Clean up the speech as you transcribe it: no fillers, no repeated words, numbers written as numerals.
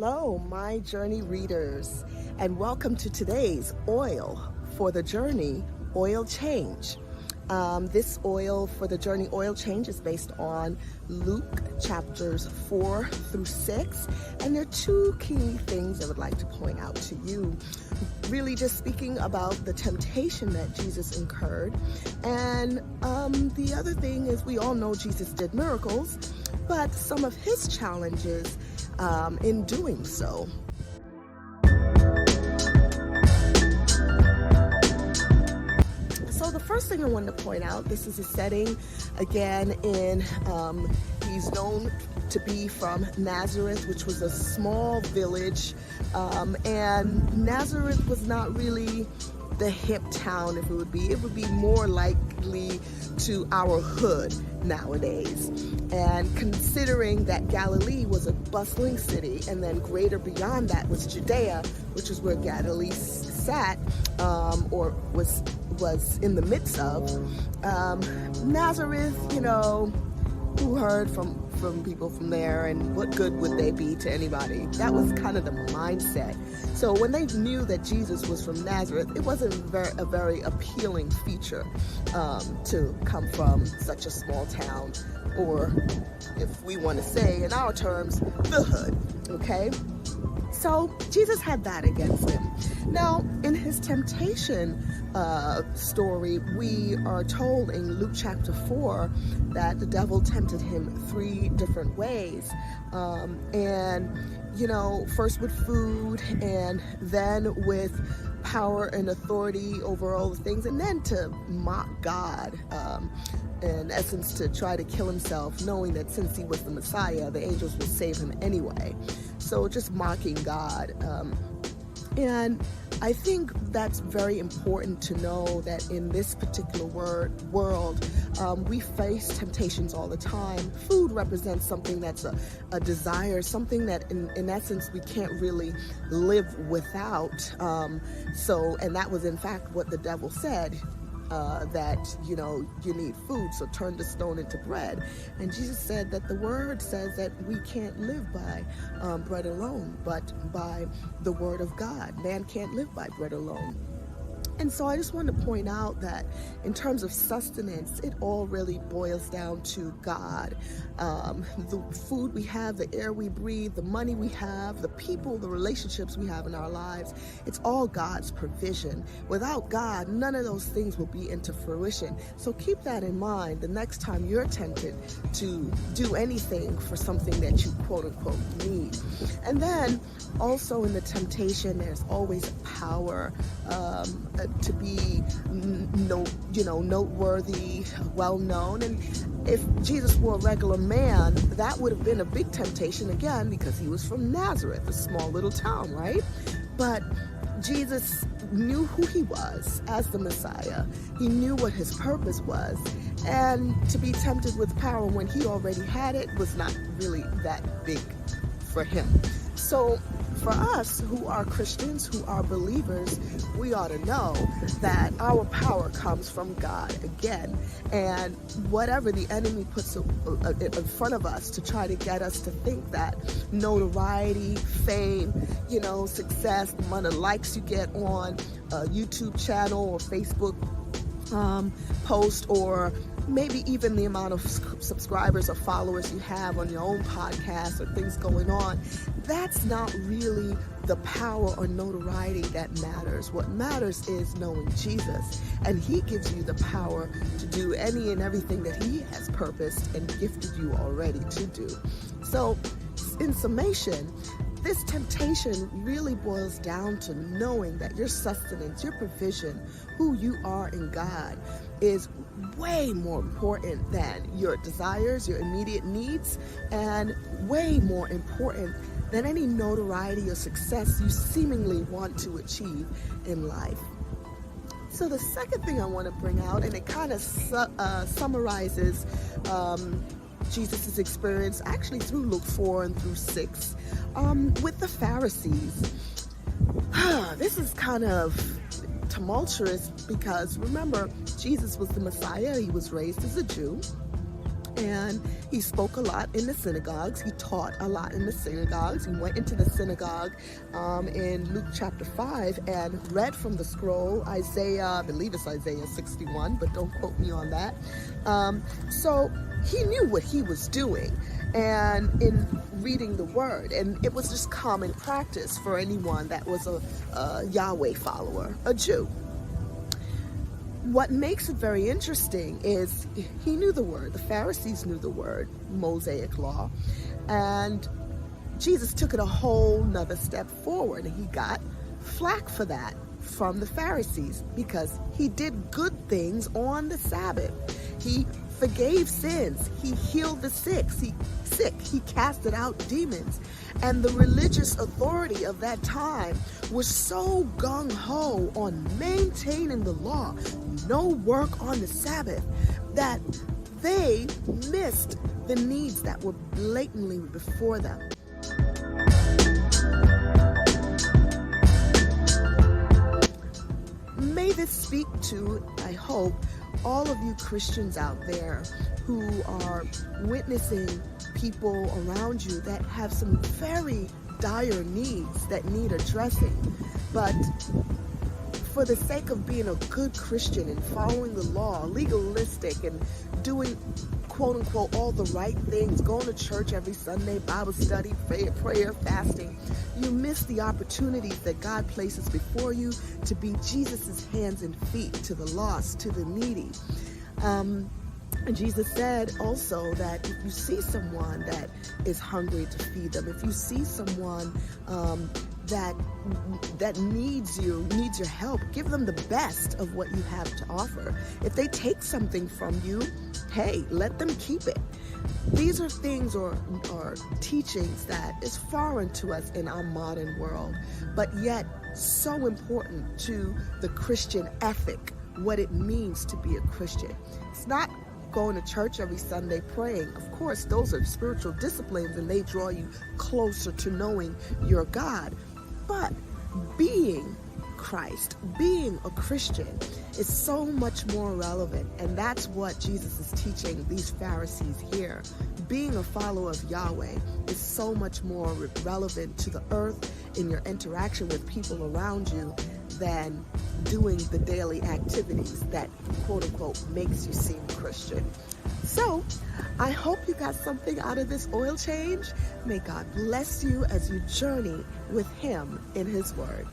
Hello, my journey readers, and welcome to today's Oil for the Journey Oil Change. This Oil for the Journey Oil Change is based on Luke chapters 4 through 6, and there are two key things I would like to point out to you. Really just speaking about the temptation that Jesus incurred, and the other thing is we all know Jesus did miracles, but some of his challenges in doing so. So the first thing I wanted to point out, this is a setting again in, he's known to be from Nazareth, which was a small village, and Nazareth was not really the hip town. It would be more likely to our hood nowadays. And considering that Galilee was a bustling city, and then greater beyond that was Judea, which is where Galilee sat, or was in the midst of, Nazareth, who heard from people from there, and what good would they be to anybody? That was kind of the mindset. So when they knew that Jesus was from Nazareth, it wasn't a very appealing feature to come from such a small town, or if we want to say in our terms, the hood, okay? So Jesus had that against him. Now, in his temptation story, we are told in Luke chapter 4 that the devil tempted him 3 different ways. First with food, and then with power and authority over all the things, and then to mock God, in essence to try to kill himself, knowing that since he was the Messiah, the angels would save him anyway. So just mocking God. And I think that's very important to know that in this particular world, we face temptations all the time. Food represents something that's a desire, something that in essence we can't really live without. And that was in fact what the devil said. That you need food, so turn the stone into bread. And Jesus said that the word says that we can't live by bread alone, but by the word of God. Man can't live by bread alone. And so I just want to point out that in terms of sustenance, it all really boils down to God. The food we have, the air we breathe, the money we have, the people, the relationships we have in our lives, it's all God's provision. Without God, none of those things will be into fruition. So keep that in mind the next time you're tempted to do anything for something that you quote unquote need. And then also in the temptation, there's always power to be noteworthy, well-known. And if Jesus were a regular man, that would have been a big temptation again, because he was from Nazareth, a small little town, right? But Jesus knew who he was as the Messiah. He knew what his purpose was. And to be tempted with power when he already had it was not really that big for him. So for us who are Christians, who are believers, we ought to know that our power comes from God again. And whatever the enemy puts in front of us to try to get us to think that notoriety, fame, success, the amount of likes you get on a YouTube channel or Facebook post, or maybe even the amount of subscribers or followers you have on your own podcast or things going on, that's not really the power or notoriety that matters. What matters is knowing Jesus, and he gives you the power to do any and everything that he has purposed and gifted you already to do. So in summation, this temptation really boils down to knowing that your sustenance, your provision, who you are in God, is way more important than your desires, your immediate needs, and way more important than any notoriety or success you seemingly want to achieve in life. So the second thing I want to bring out, and it kind of summarizes Jesus' experience actually through Luke 4 and through 6 with the Pharisees. This is kind of tumultuous because remember, Jesus was the Messiah. He was raised as a Jew. and he spoke a lot in the synagogues. He taught a lot in the synagogues. He went into the synagogue in Luke chapter 5 and read from the scroll Isaiah, I believe it's Isaiah 61, but don't quote me on that. So he knew what he was doing and in reading the word, and it was just common practice for anyone that was a Yahweh follower, a Jew. What makes it very interesting is he knew the word. The Pharisees knew the word, Mosaic law, and Jesus took it a whole nother step forward, and he got flack for that from the Pharisees because he did good things on the Sabbath. He forgave sins. He healed the sick. He casted out demons. And the religious authority of that time was so gung-ho on maintaining the law, no work on the Sabbath, that they missed the needs that were blatantly before them. May this speak to, I hope, all of you Christians out there who are witnessing people around you that have some very dire needs that need addressing. But for the sake of being a good Christian and following the law, legalistic and doing quote unquote all the right things, going to church every Sunday, Bible study, prayer, fasting, you miss the opportunities that God places before you to be Jesus's hands and feet to the lost, to the needy. And Jesus said also that if you see someone that is hungry, to feed them. If you see someone that needs your help, give them the best of what you have to offer. If they take something from you, hey, let them keep it. These are things or teachings that is foreign to us in our modern world, but yet so important to the Christian ethic, what it means to be a Christian. It's not going to church every Sunday praying. Of course, those are spiritual disciplines and they draw you closer to knowing your God. But being Christ, being a Christian is so much more relevant, and that's what Jesus is teaching these Pharisees here. Being a follower of Yahweh is so much more relevant to the earth in your interaction with people around you than doing the daily activities that quote unquote makes you seem Christian. So I hope you got something out of this oil change. May God bless you as you journey with Him in His Word.